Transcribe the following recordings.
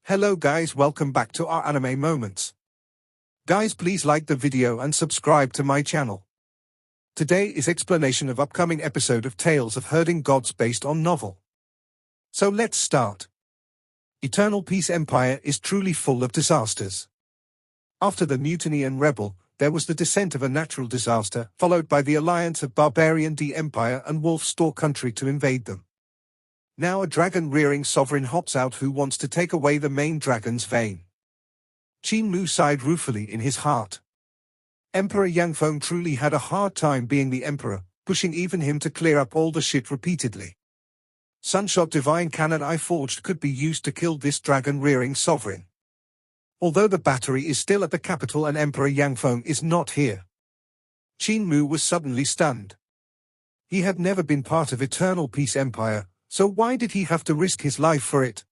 Hello guys, welcome back to our anime moments. Guys, please like the video and subscribe to my channel. Today is explanation of upcoming episode of Tales of Herding Gods based on novel. So let's start. Eternal Peace Empire is truly full of disasters. After the mutiny and rebel, there was the descent of a natural disaster, followed by the alliance of barbarian D Empire and wolf store country to invade them. Now a dragon-rearing sovereign hops out who wants to take away the main dragon's vein. Qin Mu sighed ruefully in his heart. Emperor Yangfeng truly had a hard time being the emperor, pushing even him to clear up all the shit repeatedly. Sunshot divine cannon I forged could be used to kill this dragon-rearing sovereign. Although the battery is still at the capital and Emperor Yangfeng is not here. Qin Mu was suddenly stunned. He had never been part of Eternal Peace Empire, so why did he have to risk his life for it?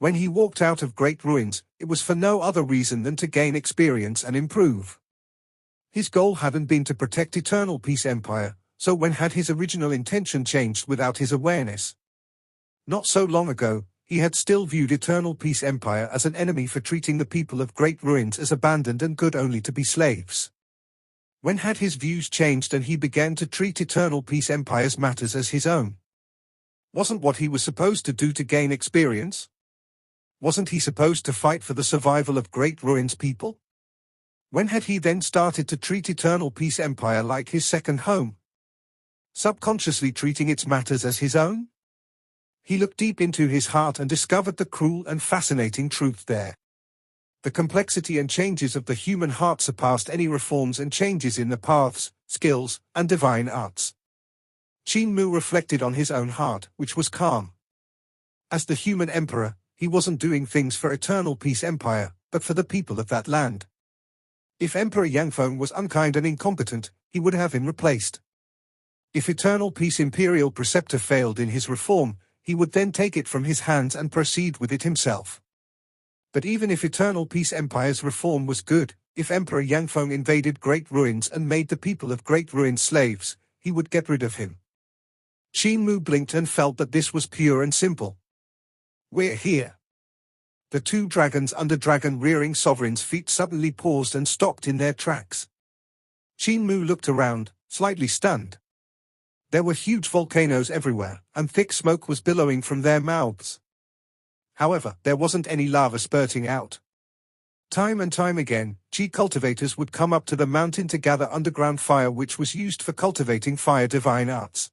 When he walked out of Great Ruins, it was for no other reason than to gain experience and improve. His goal hadn't been to protect Eternal Peace Empire, so when had his original intention changed without his awareness? Not so long ago, he had still viewed Eternal Peace Empire as an enemy for treating the people of Great Ruins as abandoned and good only to be slaves. When had his views changed and he began to treat Eternal Peace Empire's matters as his own? Wasn't what he was supposed to do to gain experience? Wasn't he supposed to fight for the survival of Great Ruins people? When had he then started to treat Eternal Peace Empire like his second home? Subconsciously treating its matters as his own? He looked deep into his heart and discovered the cruel and fascinating truth there. The complexity and changes of the human heart surpassed any reforms and changes in the paths, skills, and divine arts. Qin Mu reflected on his own heart, which was calm. As the human emperor, he wasn't doing things for Eternal Peace Empire, but for the people of that land. If Emperor Yangfeng was unkind and incompetent, he would have him replaced. If Eternal Peace Imperial Preceptor failed in his reform, he would then take it from his hands and proceed with it himself. But even if Eternal Peace Empire's reform was good, if Emperor Yangfeng invaded Great Ruins and made the people of Great Ruins slaves, he would get rid of him. Qin Mu blinked and felt that this was pure and simple. We're here. The two dragons under dragon-rearing sovereign's feet suddenly paused and stopped in their tracks. Qin Mu looked around, slightly stunned. There were huge volcanoes everywhere, and thick smoke was billowing from their mouths. However, there wasn't any lava spurting out. Time and time again, Qi cultivators would come up to the mountain to gather underground fire which was used for cultivating fire divine arts.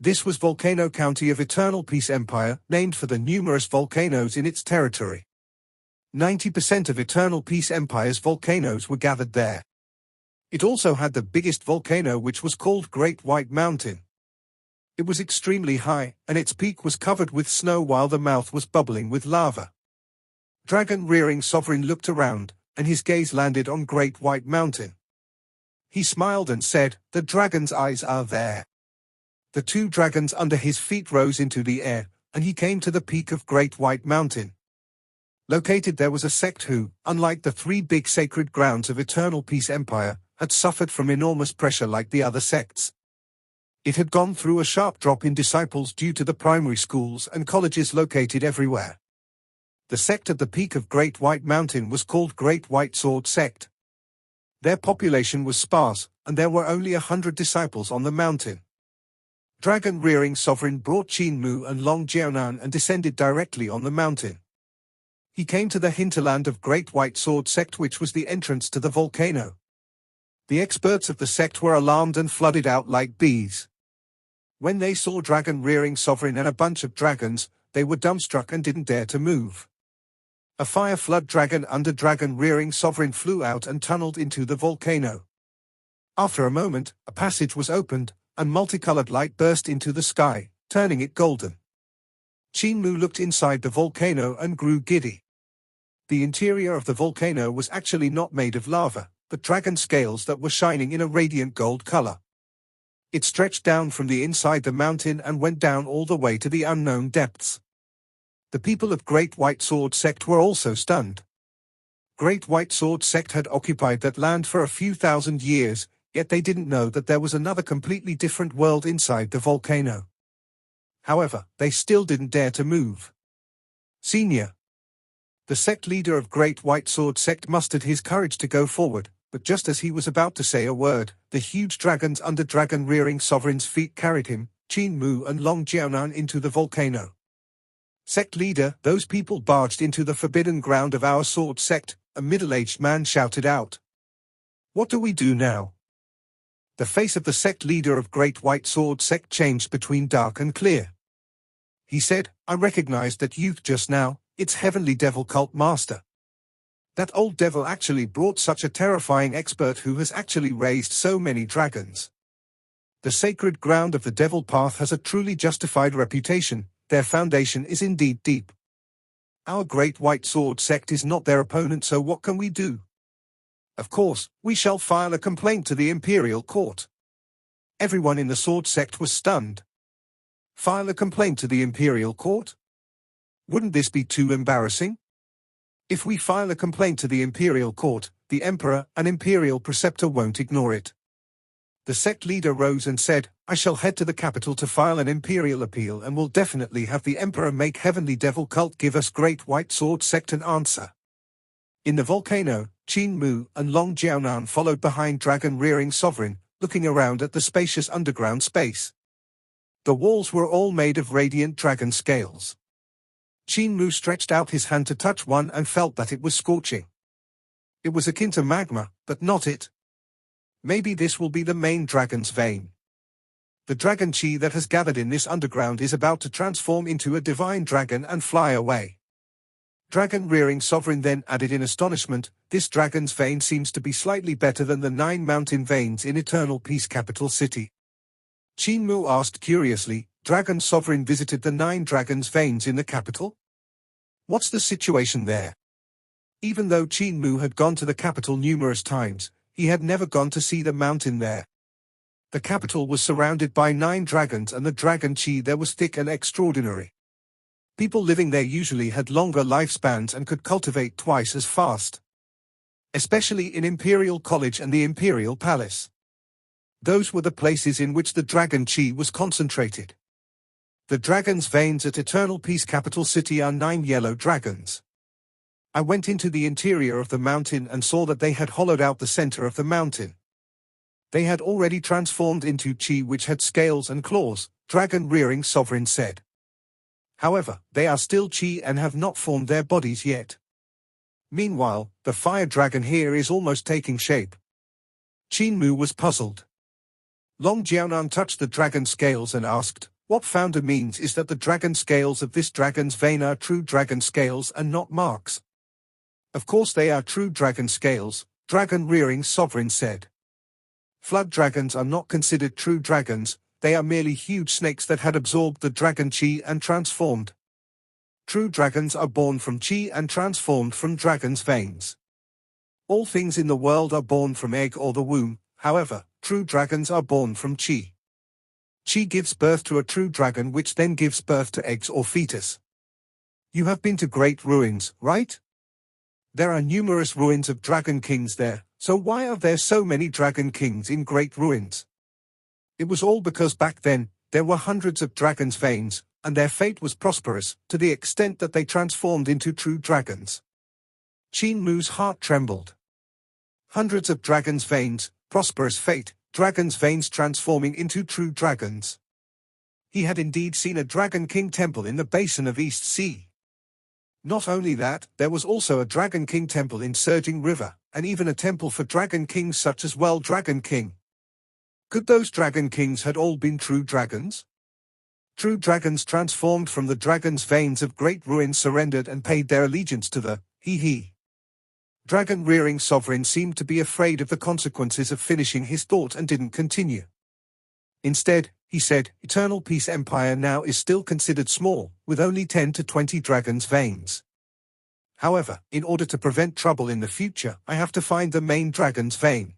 This was Volcano County of Eternal Peace Empire, named for the numerous volcanoes in its territory. 90% of Eternal Peace Empire's volcanoes were gathered there. It also had the biggest volcano, which was called Great White Mountain. It was extremely high, and its peak was covered with snow while the mouth was bubbling with lava. Dragon-rearing sovereign looked around, and his gaze landed on Great White Mountain. He smiled and said, "The dragon's eyes are there." The two dragons under his feet rose into the air, and he came to the peak of Great White Mountain. Located there was a sect who, unlike the three big sacred grounds of Eternal Peace Empire, had suffered from enormous pressure like the other sects. It had gone through a sharp drop in disciples due to the primary schools and colleges located everywhere. The sect at the peak of Great White Mountain was called Great White Sword Sect. Their population was sparse, and there were only 100 disciples on the mountain. Dragon-rearing sovereign brought Qin Mu and Long Jiaonan and descended directly on the mountain. He came to the hinterland of Great White Sword Sect, which was the entrance to the volcano. The experts of the sect were alarmed and flooded out like bees. When they saw dragon-rearing sovereign and a bunch of dragons, they were dumbstruck and didn't dare to move. A fire flood dragon under dragon-rearing sovereign flew out and tunneled into the volcano. After a moment, a passage was opened, and multicolored light burst into the sky, turning it golden. Qin Mu looked inside the volcano and grew giddy. The interior of the volcano was actually not made of lava, but dragon scales that were shining in a radiant gold color. It stretched down from the inside the mountain and went down all the way to the unknown depths. The people of Great White Sword Sect were also stunned. Great White Sword Sect had occupied that land for a few thousand years, yet they didn't know that there was another completely different world inside the volcano. However, they still didn't dare to move. "Senior," The sect leader of Great White Sword Sect mustered his courage to go forward, but just as he was about to say a word, the huge dragons under dragon-rearing sovereign's feet carried him, Qin Mu and Long Jiaonan into the volcano. Sect leader, those people barged into the forbidden ground of our sword sect, a middle-aged man shouted out. What do we do now? The face of the sect leader of Great White Sword Sect changed between dark and clear. He said, I recognized that youth just now, it's Heavenly Devil Cult Master. That old devil actually brought such a terrifying expert who has actually raised so many dragons. The sacred ground of the Devil Path has a truly justified reputation, their foundation is indeed deep. Our Great White Sword Sect is not their opponent, so what can we do? Of course, we shall file a complaint to the Imperial Court. Everyone in the Sword Sect was stunned. File a complaint to the Imperial Court? Wouldn't this be too embarrassing? If we file a complaint to the Imperial Court, the Emperor and Imperial Preceptor won't ignore it. The sect leader rose and said, I shall head to the capital to file an Imperial appeal and will definitely have the Emperor make Heavenly Devil Cult give us Great White Sword Sect an answer. In the volcano, Qin Mu and Long Jiaonan followed behind dragon-rearing sovereign, looking around at the spacious underground space. The walls were all made of radiant dragon scales. Qin Mu stretched out his hand to touch one and felt that it was scorching. It was akin to magma, but not it. Maybe this will be the main dragon's vein. The dragon chi that has gathered in this underground is about to transform into a divine dragon and fly away. Dragon-rearing sovereign then added in astonishment, this dragon's vein seems to be slightly better than the 9 mountain veins in Eternal Peace capital city. Qin Mu asked curiously, Dragon Sovereign visited the 9 dragons' veins in the capital? What's the situation there? Even though Qin Mu had gone to the capital numerous times, he had never gone to see the mountain there. The capital was surrounded by 9 dragons and the dragon chi there was thick and extraordinary. People living there usually had longer lifespans and could cultivate twice as fast. Especially in Imperial College and the Imperial Palace. Those were the places in which the dragon chi was concentrated. The dragon's veins at Eternal Peace capital city are 9 yellow dragons. I went into the interior of the mountain and saw that they had hollowed out the center of the mountain. They had already transformed into chi which had scales and claws, dragon-rearing sovereign said. However, they are still chi and have not formed their bodies yet. Meanwhile, the fire dragon here is almost taking shape. Qin Mu was puzzled. Long Jiaonan touched the dragon scales and asked, what founder means is that the dragon scales of this dragon's vein are true dragon scales and not marks. Of course they are true dragon scales, dragon-rearing sovereign said. Flood dragons are not considered true dragons, they are merely huge snakes that had absorbed the dragon chi and transformed. True dragons are born from chi and transformed from dragon's veins. All things in the world are born from egg or the womb, however, true dragons are born from chi. Chi gives birth to a true dragon which then gives birth to eggs or fetus. You have been to Great Ruins, right? There are numerous ruins of dragon kings there, so why are there so many dragon kings in Great Ruins? It was all because back then, there were hundreds of dragons' veins, and their fate was prosperous, to the extent that they transformed into true dragons. Qin Mu's heart trembled. Hundreds of dragons' veins, prosperous fate, dragons' veins transforming into true dragons. He had indeed seen a Dragon King temple in the basin of East Sea. Not only that, there was also a Dragon King temple in Surging River, and even a temple for dragon kings such as Well Dragon King. Could those dragon kings had all been true dragons? True dragons transformed from the dragon's veins of Great Ruin surrendered and paid their allegiance to the dragon-rearing sovereign seemed to be afraid of the consequences of finishing his thought and didn't continue. Instead, he said, Eternal Peace Empire now is still considered small, with only 10 to 20 dragons' veins. However, in order to prevent trouble in the future, I have to find the main dragon's vein.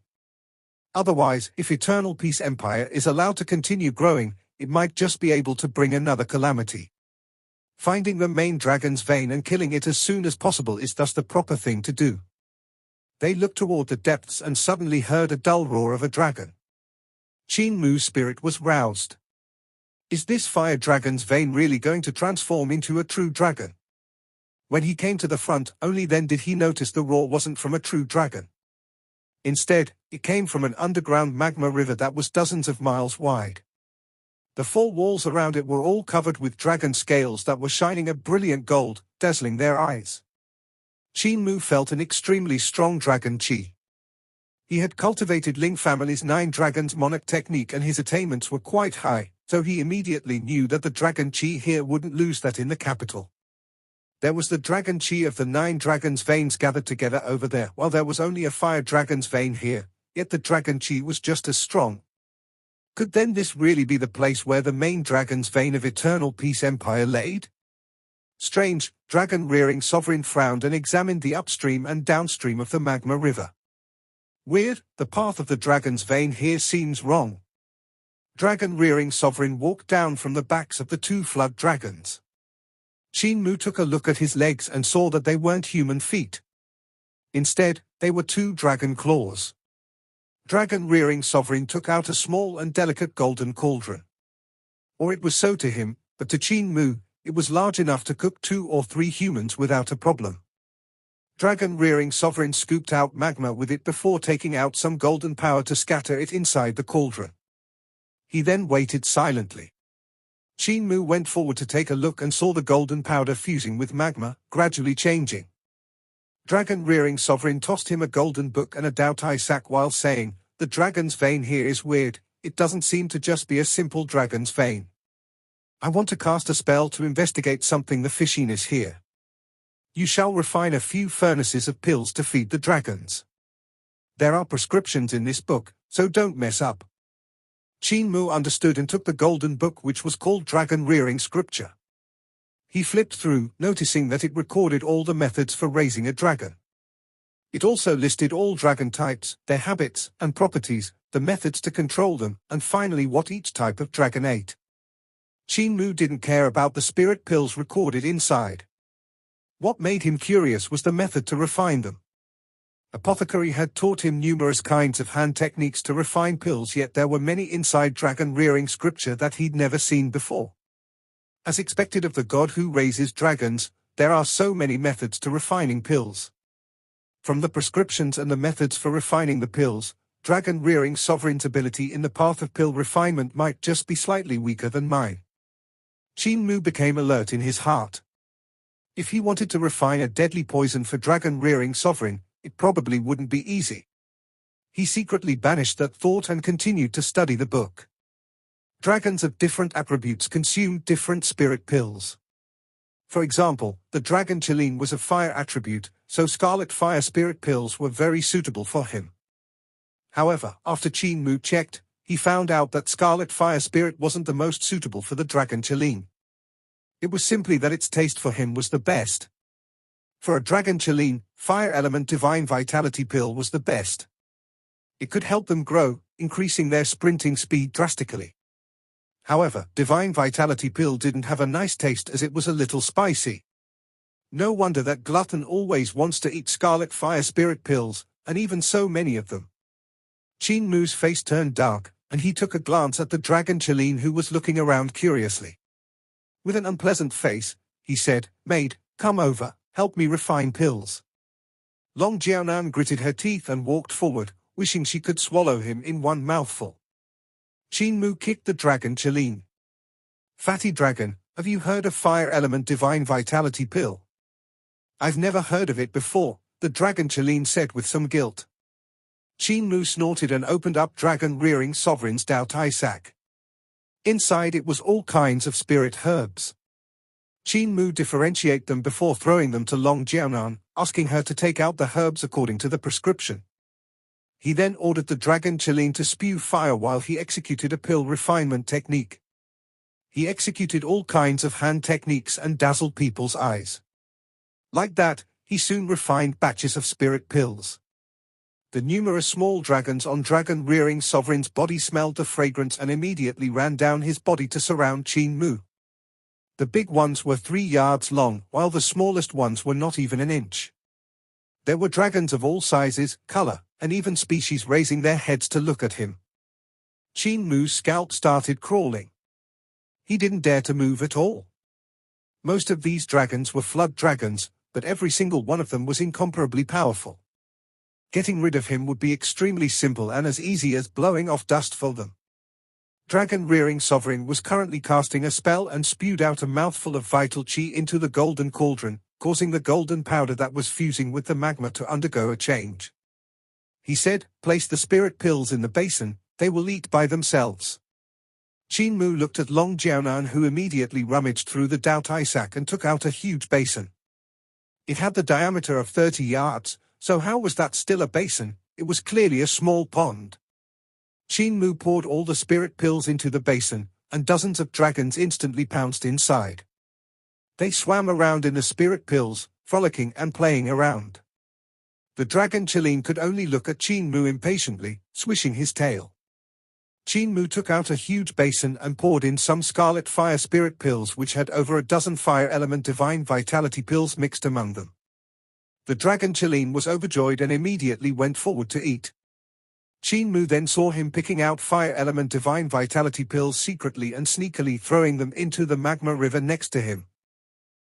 Otherwise, if Eternal Peace Empire is allowed to continue growing, it might just be able to bring another calamity. Finding the main dragon's vein and killing it as soon as possible is thus the proper thing to do. They looked toward the depths and suddenly heard a dull roar of a dragon. Qin Mu's spirit was roused. Is this fire dragon's vein really going to transform into a true dragon? When he came to the front, only then did he notice the roar wasn't from a true dragon. Instead, it came from an underground magma river that was dozens of miles wide. The four walls around it were all covered with dragon scales that were shining a brilliant gold, dazzling their eyes. Qin Mu felt an extremely strong dragon qi. He had cultivated Ling family's 9 dragons monarch technique and his attainments were quite high, so he immediately knew that the dragon qi here wouldn't lose that in the capital. There was the dragon qi of the 9 dragons' veins gathered together over there, while there was only a fire dragon's vein here, yet the dragon qi was just as strong. Could then this really be the place where the main dragon's vein of eternal peace empire laid? Strange, dragon-rearing sovereign frowned and examined the upstream and downstream of the magma river. Weird, the path of the dragon's vein here seems wrong. Dragon-rearing sovereign walked down from the backs of the 2 flood dragons. Qin Mu took a look at his legs and saw that they weren't human feet. Instead, they were 2 dragon claws. Dragon-rearing sovereign took out a small and delicate golden cauldron. Or it was so to him, but to Qin Mu, it was large enough to cook 2 or 3 humans without a problem. Dragon-rearing sovereign scooped out magma with it before taking out some golden power to scatter it inside the cauldron. He then waited silently. Qin Mu went forward to take a look and saw the golden powder fusing with magma, gradually changing. Dragon-rearing sovereign tossed him a golden book and a Daotai sack while saying, "The dragon's vein here is weird, it doesn't seem to just be a simple dragon's vein. I want to cast a spell to investigate something the fishiness here. You shall refine a few furnaces of pills to feed the dragons. There are prescriptions in this book, so don't mess up." Qin Mu understood and took the golden book which was called Dragon Rearing Scripture. He flipped through, noticing that it recorded all the methods for raising a dragon. It also listed all dragon types, their habits and properties, the methods to control them, and finally what each type of dragon ate. Qin Mu didn't care about the spirit pills recorded inside. What made him curious was the method to refine them. Apothecary had taught him numerous kinds of hand techniques to refine pills, yet there were many inside dragon rearing scripture that he'd never seen before. As expected of the god who raises dragons, there are so many methods to refining pills. From the prescriptions and the methods for refining the pills, dragon rearing sovereign's ability in the path of pill refinement might just be slightly weaker than mine. Qin Mu became alert in his heart. If he wanted to refine a deadly poison for dragon rearing sovereign, it probably wouldn't be easy. He secretly banished that thought and continued to study the book. Dragons of different attributes consumed different spirit pills. For example, the dragon Qilin was a fire attribute, so scarlet fire spirit pills were very suitable for him. However, after Qin Mu checked, he found out that scarlet fire spirit wasn't the most suitable for the dragon Qilin. It was simply that its taste for him was the best. For a dragon Qilin, fire element divine vitality pill was the best. It could help them grow, increasing their sprinting speed drastically. However, divine vitality pill didn't have a nice taste as it was a little spicy. No wonder that glutton always wants to eat scarlet fire spirit pills, and even so many of them. Qin Mu's face turned dark, and he took a glance at the dragon Qilin who was looking around curiously. With an unpleasant face, he said, "Maid, come over. Help me refine pills." Long Jiaonan gritted her teeth and walked forward, wishing she could swallow him in one mouthful. Qin Mu kicked the dragon Qilin. "Fatty dragon, have you heard of fire element divine vitality pill?" "I've never heard of it before," the dragon Qilin said with some guilt. Qin Mu snorted and opened up dragon rearing sovereign's Daotai sack. Inside it was all kinds of spirit herbs. Qin Mu differentiated them before throwing them to Long Jiaonan, asking her to take out the herbs according to the prescription. He then ordered the dragon Qilin to spew fire while he executed a pill refinement technique. He executed all kinds of hand techniques and dazzled people's eyes. Like that, he soon refined batches of spirit pills. The numerous small dragons on dragon rearing sovereign's body smelled the fragrance and immediately ran down his body to surround Qin Mu. The big ones were 3 yards long, while the smallest ones were not even an inch. There were dragons of all sizes, color, and even species raising their heads to look at him. Qin Mu's scalp started crawling. He didn't dare to move at all. Most of these dragons were flood dragons, but every single one of them was incomparably powerful. Getting rid of him would be extremely simple and as easy as blowing off dust for them. Dragon-rearing sovereign was currently casting a spell and spewed out a mouthful of vital chi into the golden cauldron, causing the golden powder that was fusing with the magma to undergo a change. He said, "Place the spirit pills in the basin, they will eat by themselves." Qin Mu looked at Long Jiaonan, who immediately rummaged through the Dao Tai sack and took out a huge basin. It had the diameter of 30 yards, so how was that still a basin? It was clearly a small pond. Qin Mu poured all the spirit pills into the basin, and dozens of dragons instantly pounced inside. They swam around in the spirit pills, frolicking and playing around. The dragon Qilin could only look at Qin Mu impatiently, swishing his tail. Qin Mu took out a huge basin and poured in some scarlet fire spirit pills which had over a dozen fire element divine vitality pills mixed among them. The dragon Qilin was overjoyed and immediately went forward to eat. Qin Mu then saw him picking out fire element divine vitality pills secretly and sneakily throwing them into the magma river next to him.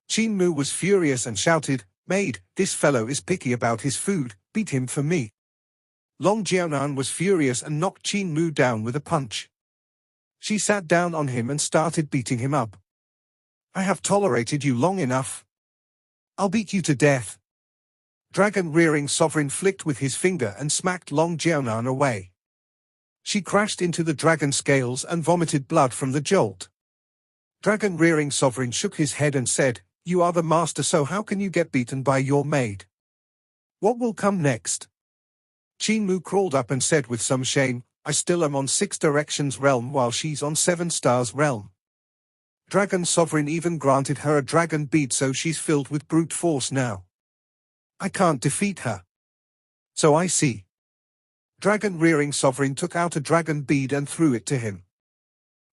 Qin Mu was furious and shouted, "Maid, this fellow is picky about his food, beat him for me." Long Jiaonan was furious and knocked Qin Mu down with a punch. She sat down on him and started beating him up. "I have tolerated you long enough. I'll beat you to death." Dragon-rearing sovereign flicked with his finger and smacked Long Jiaonan away. She crashed into the dragon scales and vomited blood from the jolt. Dragon-rearing sovereign shook his head and said, "You are the master, so how can you get beaten by your maid? What will come next?" Qin Mu crawled up and said with some shame, "I still am on 6 directions realm while she's on 7 stars realm." Dragon sovereign even granted her a dragon bead, so she's filled with brute force now. I can't defeat her. So I see. Dragon-rearing sovereign took out a dragon bead and threw it to him.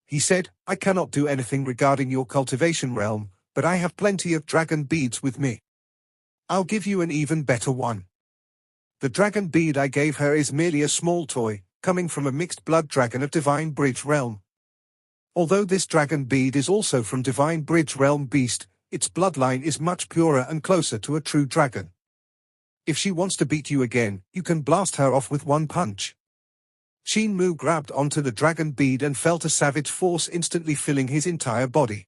He said, "I cannot do anything regarding your cultivation realm, but I have plenty of dragon beads with me. I'll give you an even better one." The dragon bead I gave her is merely a small toy, coming from a mixed blood dragon of Divine Bridge realm. Although this dragon bead is also from Divine Bridge realm beast, its bloodline is much purer and closer to a true dragon. If she wants to beat you again, you can blast her off with one punch. Qin Mu grabbed onto the dragon bead and felt a savage force instantly filling his entire body.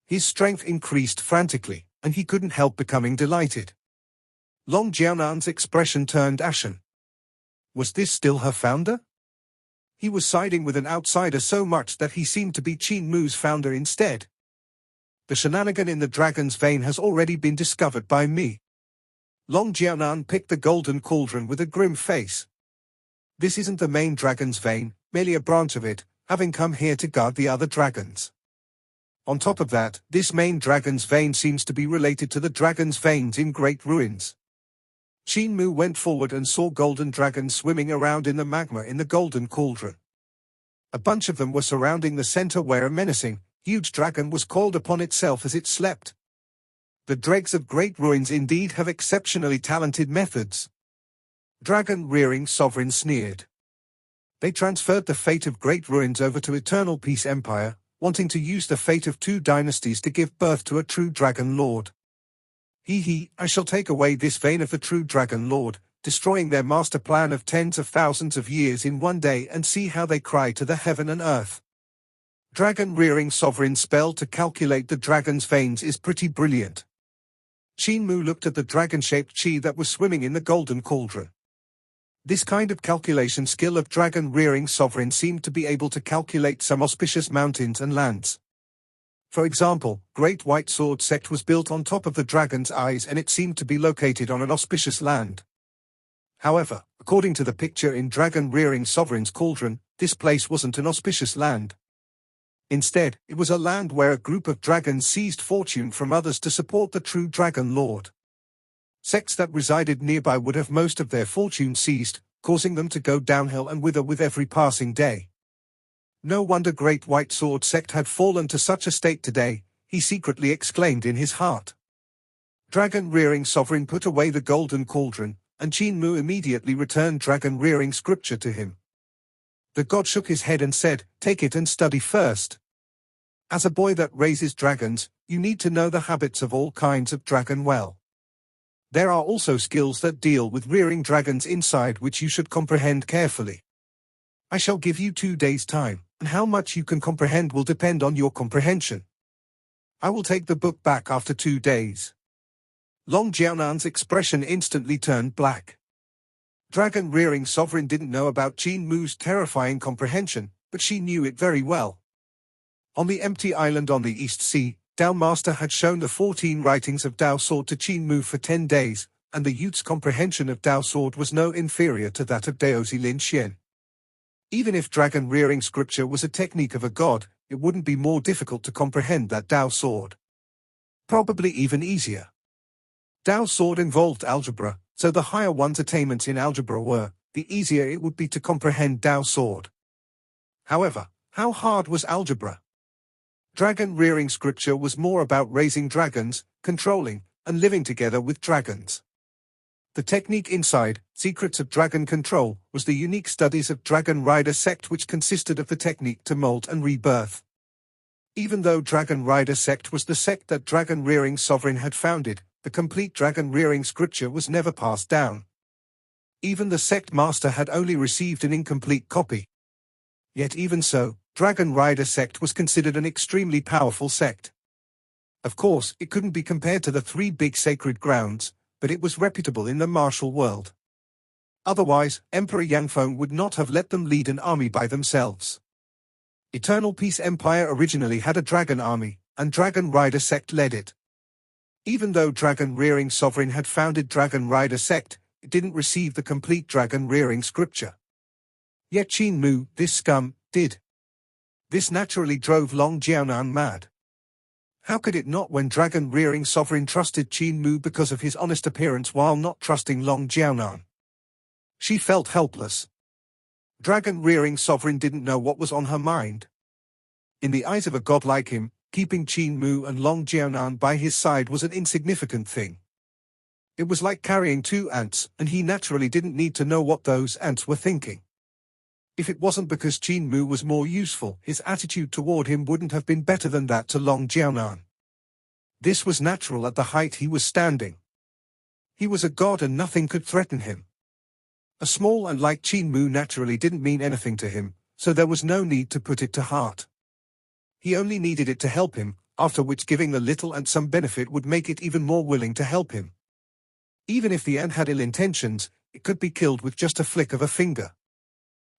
His strength increased frantically, and he couldn't help becoming delighted. Long Jiaonan's expression turned ashen. Was this still her founder? He was siding with an outsider so much that he seemed to be Qin Mu's founder instead. The shenanigan in the dragon's vein has already been discovered by me. Long Jiaonan picked the golden cauldron with a grim face. This isn't the main dragon's vein, merely a branch of it, having come here to guard the other dragons. On top of that, this main dragon's vein seems to be related to the dragon's veins in Great Ruins. Qin Mu went forward and saw golden dragons swimming around in the magma in the golden cauldron. A bunch of them were surrounding the center where a menacing, huge dragon was called upon itself as it slept. The dregs of Great Ruins indeed have exceptionally talented methods. Dragon-rearing sovereign sneered. They transferred the fate of Great Ruins over to Eternal Peace Empire, wanting to use the fate of 2 dynasties to give birth to a true dragon lord. I shall take away this vein of the true dragon lord, destroying their master plan of tens of thousands of years in one day, and see how they cry to the heaven and earth. Dragon-rearing sovereign spell to calculate the dragon's veins is pretty brilliant. Qin Mu looked at the dragon-shaped chi that was swimming in the golden cauldron. This kind of calculation skill of dragon-rearing sovereign seemed to be able to calculate some auspicious mountains and lands. For example, Great White Sword Sect was built on top of the dragon's eyes, and it seemed to be located on an auspicious land. However, according to the picture in dragon-rearing sovereign's cauldron, this place wasn't an auspicious land. Instead, it was a land where a group of dragons seized fortune from others to support the true dragon lord. Sects that resided nearby would have most of their fortune seized, causing them to go downhill and wither with every passing day. No wonder Great White Sword Sect had fallen to such a state today, he secretly exclaimed in his heart. Dragon-rearing sovereign put away the golden cauldron, and Qin Mu immediately returned dragon-rearing scripture to him. The god shook his head and said, "Take it and study first. As a boy that raises dragons, you need to know the habits of all kinds of dragon well. There are also skills that deal with rearing dragons inside which you should comprehend carefully. I shall give you 2 days' time, and how much you can comprehend will depend on your comprehension. I will take the book back after 2 days. Long Jiaonan's expression instantly turned black. Dragon-rearing sovereign didn't know about Qin Mu's terrifying comprehension, but she knew it very well. On the empty island on the East Sea, Dao Master had shown the 14 writings of Dao Sword to Qin Mu for 10 days, and the youth's comprehension of Dao Sword was no inferior to that of Daozi Lin Xian. Even if dragon-rearing scripture was a technique of a god, it wouldn't be more difficult to comprehend that Dao Sword. Probably even easier. Dao Sword involved algebra, so the higher one's attainments in algebra were, the easier it would be to comprehend Dao Sword. However, how hard was algebra? Dragon-rearing scripture was more about raising dragons, controlling, and living together with dragons. The technique inside, Secrets of Dragon Control, was the unique studies of Dragon Rider sect which consisted of the technique to molt and rebirth. Even though Dragon Rider sect was the sect that dragon-rearing sovereign had founded, the complete dragon-rearing scripture was never passed down. Even the sect master had only received an incomplete copy. Yet even so, Dragon Rider sect was considered an extremely powerful sect. Of course, it couldn't be compared to the 3 big sacred grounds, but it was reputable in the martial world. Otherwise, Emperor Yangfeng would not have let them lead an army by themselves. Eternal Peace Empire originally had a dragon army, and Dragon Rider sect led it. Even though dragon-rearing sovereign had founded Dragon Rider sect, it didn't receive the complete dragon-rearing scripture. Yet Qin Mu, this scum, did. This naturally drove Long Jiaonan mad. How could it not when dragon-rearing sovereign trusted Qin Mu because of his honest appearance while not trusting Long Jiaonan? She felt helpless. Dragon-rearing sovereign didn't know what was on her mind. In the eyes of a god like him, keeping Qin Mu and Long Jiaonan by his side was an insignificant thing. It was like carrying 2 ants, and he naturally didn't need to know what those ants were thinking. If it wasn't because Qin Mu was more useful, his attitude toward him wouldn't have been better than that to Long Jiaonan. This was natural at the height he was standing. He was a god and nothing could threaten him. A small and like Qin Mu naturally didn't mean anything to him, so there was no need to put it to heart. He only needed it to help him, after which giving the little ant some benefit would make it even more willing to help him. Even if the ant had ill intentions, it could be killed with just a flick of a finger.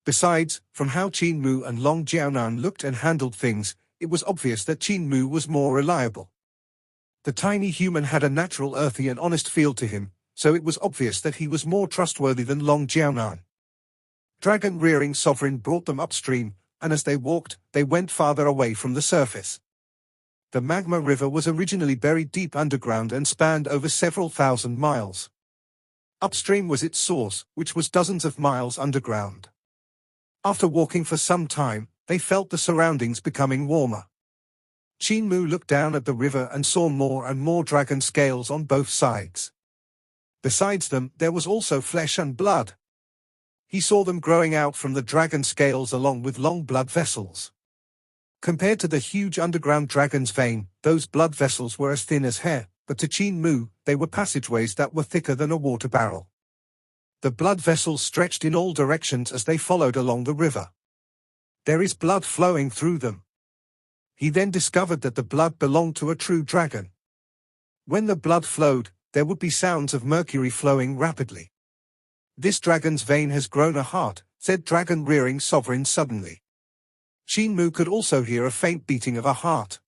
Besides, from how Qin Mu and Long Jiaonan looked and handled things, it was obvious that Qin Mu was more reliable. The tiny human had a natural earthy and honest feel to him, so it was obvious that he was more trustworthy than Long Jiaonan. Dragon-rearing sovereign brought them upstream, and as they walked, they went farther away from the surface. The magma river was originally buried deep underground and spanned over several thousand miles. Upstream was its source, which was dozens of miles underground. After walking for some time, they felt the surroundings becoming warmer. Qin Mu looked down at the river and saw more and more dragon scales on both sides. Besides them, there was also flesh and blood. He saw them growing out from the dragon scales along with long blood vessels. Compared to the huge underground dragon's vein, those blood vessels were as thin as hair, but to Qin Mu, they were passageways that were thicker than a water barrel. The blood vessels stretched in all directions as they followed along the river. There is blood flowing through them. He then discovered that the blood belonged to a true dragon. When the blood flowed, there would be sounds of mercury flowing rapidly. This dragon's vein has grown a heart, said dragon-rearing sovereign suddenly. Qin Mu could also hear a faint beating of a heart.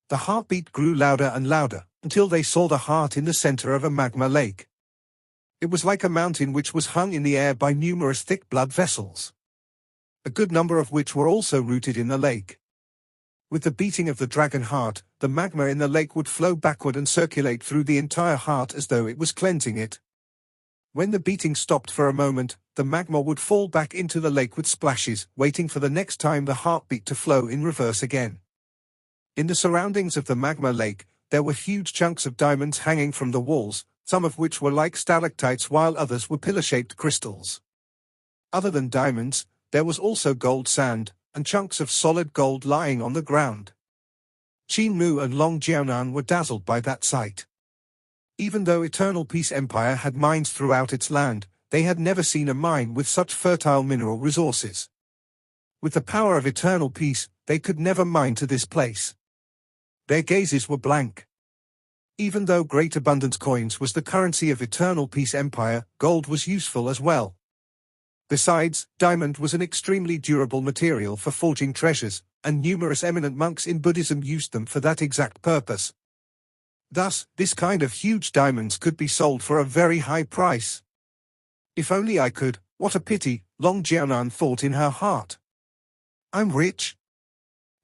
The heartbeat grew louder and louder, until they saw the heart in the center of a magma lake. It was like a mountain which was hung in the air by numerous thick blood vessels, a good number of which were also rooted in the lake. With the beating of the dragon heart, the magma in the lake would flow backward and circulate through the entire heart as though it was cleansing it. When the beating stopped for a moment, the magma would fall back into the lake with splashes, waiting for the next time the heartbeat to flow in reverse again. In the surroundings of the magma lake, there were huge chunks of diamonds hanging from the walls, some of which were like stalactites while others were pillar-shaped crystals. Other than diamonds, there was also gold sand, and chunks of solid gold lying on the ground. Qin Mu and Long Jiaonan were dazzled by that sight. Even though Eternal Peace Empire had mines throughout its land, they had never seen a mine with such fertile mineral resources. With the power of Eternal Peace, they could never mine to this place. Their gazes were blank. Even though Great Abundance coins was the currency of Eternal Peace Empire, gold was useful as well. Besides, diamond was an extremely durable material for forging treasures, and numerous eminent monks in Buddhism used them for that exact purpose. Thus, this kind of huge diamonds could be sold for a very high price. If only I could, what a pity, Long Jianan thought in her heart. I'm rich.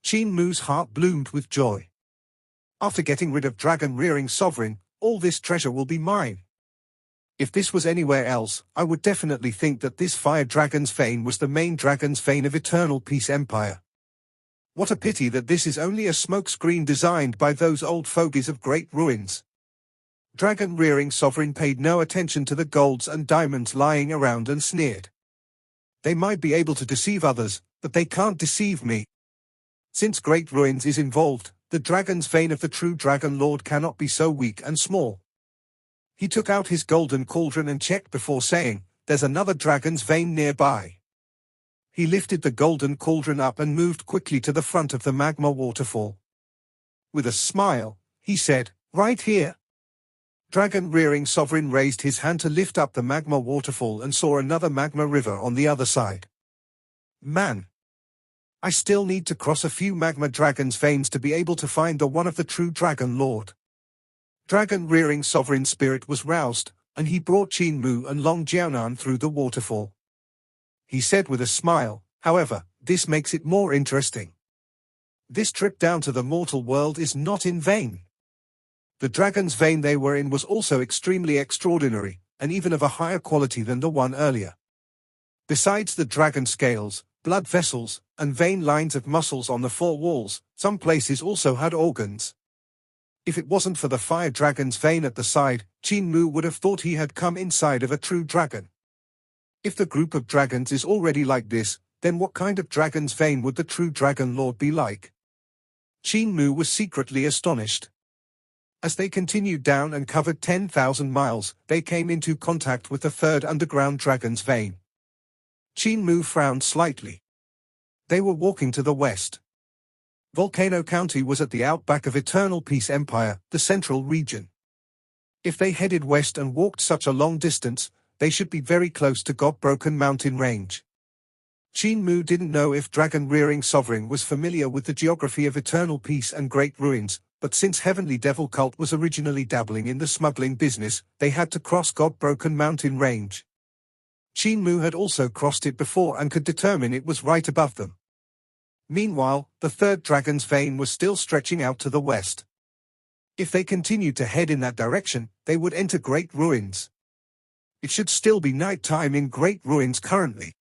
Qin Mu's heart bloomed with joy. After getting rid of dragon-rearing sovereign, all this treasure will be mine. If this was anywhere else, I would definitely think that this fire dragon's vein was the main dragon's vein of Eternal Peace Empire. What a pity that this is only a smokescreen designed by those old fogies of great ruins. Dragon-rearing sovereign paid no attention to the golds and diamonds lying around and sneered. They might be able to deceive others, but they can't deceive me. Since great ruins is involved, the dragon's vein of the true Dragon Lord cannot be so weak and small. He took out his golden cauldron and checked before saying, "There's another dragon's vein nearby." He lifted the golden cauldron up and moved quickly to the front of the magma waterfall. With a smile, he said, "Right here." Dragon-rearing sovereign raised his hand to lift up the magma waterfall and saw another magma river on the other side. Man! I still need to cross a few magma dragon's veins to be able to find the one of the true Dragon Lord. Dragon-rearing sovereign spirit was roused, and he brought Qin Mu and Long Jianan through the waterfall. He said with a smile, "However, this makes it more interesting. This trip down to the mortal world is not in vain." The dragon's vein they were in was also extremely extraordinary, and even of a higher quality than the one earlier. Besides the dragon scales, blood vessels, and vein lines of muscles on the four walls, some places also had organs. If it wasn't for the fire dragon's vein at the side, Qin Mu would have thought he had come inside of a true dragon. If the group of dragons is already like this, then what kind of dragon's vein would the true Dragon Lord be like? Qin Mu was secretly astonished. As they continued down and covered 10,000 miles, they came into contact with the third underground dragon's vein. Qin Mu frowned slightly. They were walking to the west. Volcano County was at the outback of Eternal Peace Empire, the central region. If they headed west and walked such a long distance, they should be very close to God-Broken Mountain Range. Qin Mu didn't know if Dragon-rearing sovereign was familiar with the geography of Eternal Peace and Great Ruins, but since Heavenly Devil Cult was originally dabbling in the smuggling business, they had to cross God-Broken Mountain Range. Qin Mu had also crossed it before and could determine it was right above them. Meanwhile, the third dragon's vein was still stretching out to the west. If they continued to head in that direction, they would enter Great Ruins. It should still be night time in Great Ruins currently.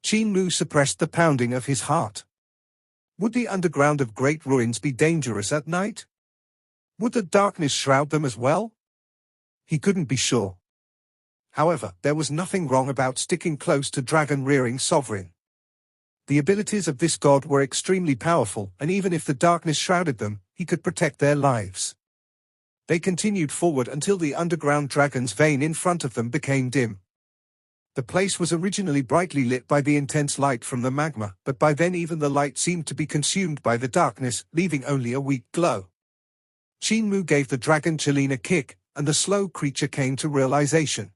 Qin Mu suppressed the pounding of his heart. Would the underground of Great Ruins be dangerous at night? Would the darkness shroud them as well? He couldn't be sure. However, there was nothing wrong about sticking close to dragon-rearing sovereign. The abilities of this god were extremely powerful, and even if the darkness shrouded them, he could protect their lives. They continued forward until the underground dragon's vein in front of them became dim. The place was originally brightly lit by the intense light from the magma, but by then even the light seemed to be consumed by the darkness, leaving only a weak glow. Qin Mu gave the dragon Chelin a kick, and the slow creature came to realization.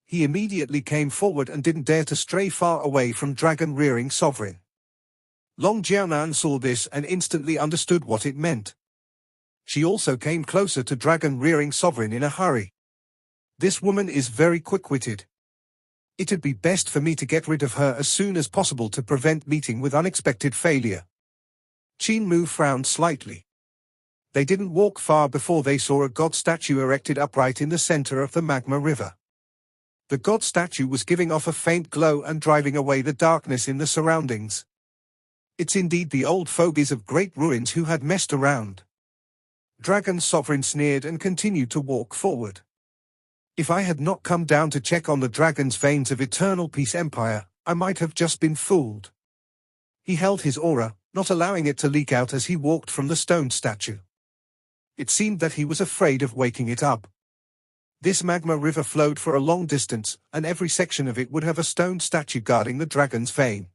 He immediately came forward and didn't dare to stray far away from dragon-rearing sovereign. Long Jianan saw this and instantly understood what it meant. She also came closer to dragon-rearing sovereign in a hurry. This woman is very quick-witted. It'd be best for me to get rid of her as soon as possible to prevent meeting with unexpected failure. Qin Mu frowned slightly. They didn't walk far before they saw a god statue erected upright in the center of the magma river. The god statue was giving off a faint glow and driving away the darkness in the surroundings. It's indeed the old fogies of Great Ruins who had messed around. Dragon Sovereign sneered and continued to walk forward. If I had not come down to check on the dragon's veins of Eternal Peace Empire, I might have just been fooled. He held his aura, not allowing it to leak out as he walked from the stone statue. It seemed that he was afraid of waking it up. This magma river flowed for a long distance, and every section of it would have a stone statue guarding the dragon's vein.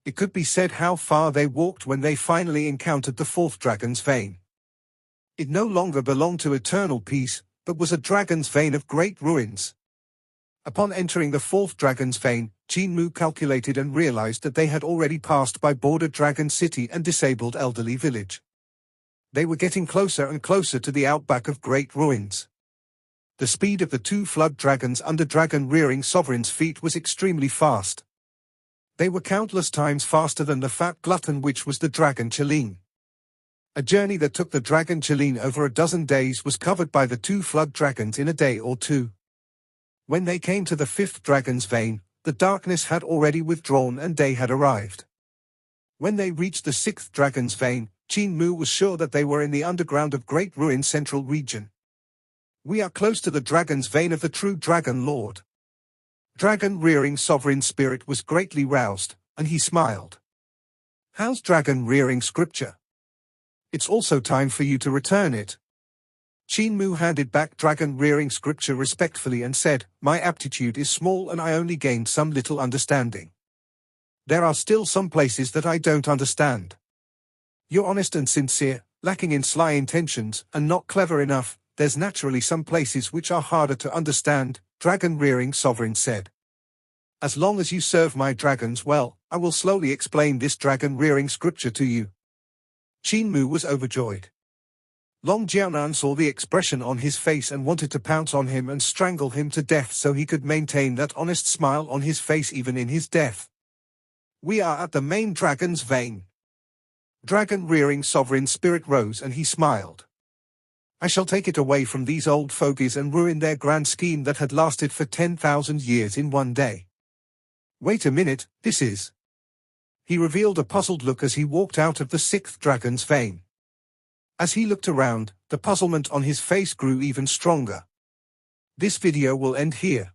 It could be said how far they walked when they finally encountered the fourth dragon's vein. It no longer belonged to eternal peace, but was a dragon's vein of great ruins. Upon entering the fourth dragon's vein, Qin Mu calculated and realized that they had already passed by border dragon city and disabled elderly village. They were getting closer and closer to the outback of great ruins. The speed of the two flood dragons under dragon rearing sovereign's feet was extremely fast. They were countless times faster than the fat glutton which was the dragon Qilin. A journey that took the dragon Qilin over a dozen days was covered by the two flood dragons in a day or two. When they came to the fifth dragon's vein, the darkness had already withdrawn and day had arrived. When they reached the sixth dragon's vein, Qin Mu was sure that they were in the underground of Great Ruin Central region. We are close to the dragon's vein of the true Dragon Lord. Dragon-rearing sovereign spirit was greatly roused, and he smiled. How's dragon-rearing scripture? It's also time for you to return it. Qin Mu handed back dragon-rearing scripture respectfully and said, My aptitude is small and I only gained some little understanding. There are still some places that I don't understand. You're honest and sincere, lacking in sly intentions, and not clever enough. There's naturally some places which are harder to understand, dragon-rearing sovereign said. As long as you serve my dragons well, I will slowly explain this dragon-rearing scripture to you. Qin Mu was overjoyed. Long Jianan saw the expression on his face and wanted to pounce on him and strangle him to death so he could maintain that honest smile on his face even in his death. We are at the main dragon's vein. Dragon-rearing sovereign spirit rose and he smiled. I shall take it away from these old fogies and ruin their grand scheme that had lasted for 10,000 years in one day. Wait a minute, this is... He revealed a puzzled look as he walked out of the sixth dragon's vein. As he looked around, the puzzlement on his face grew even stronger. This video will end here.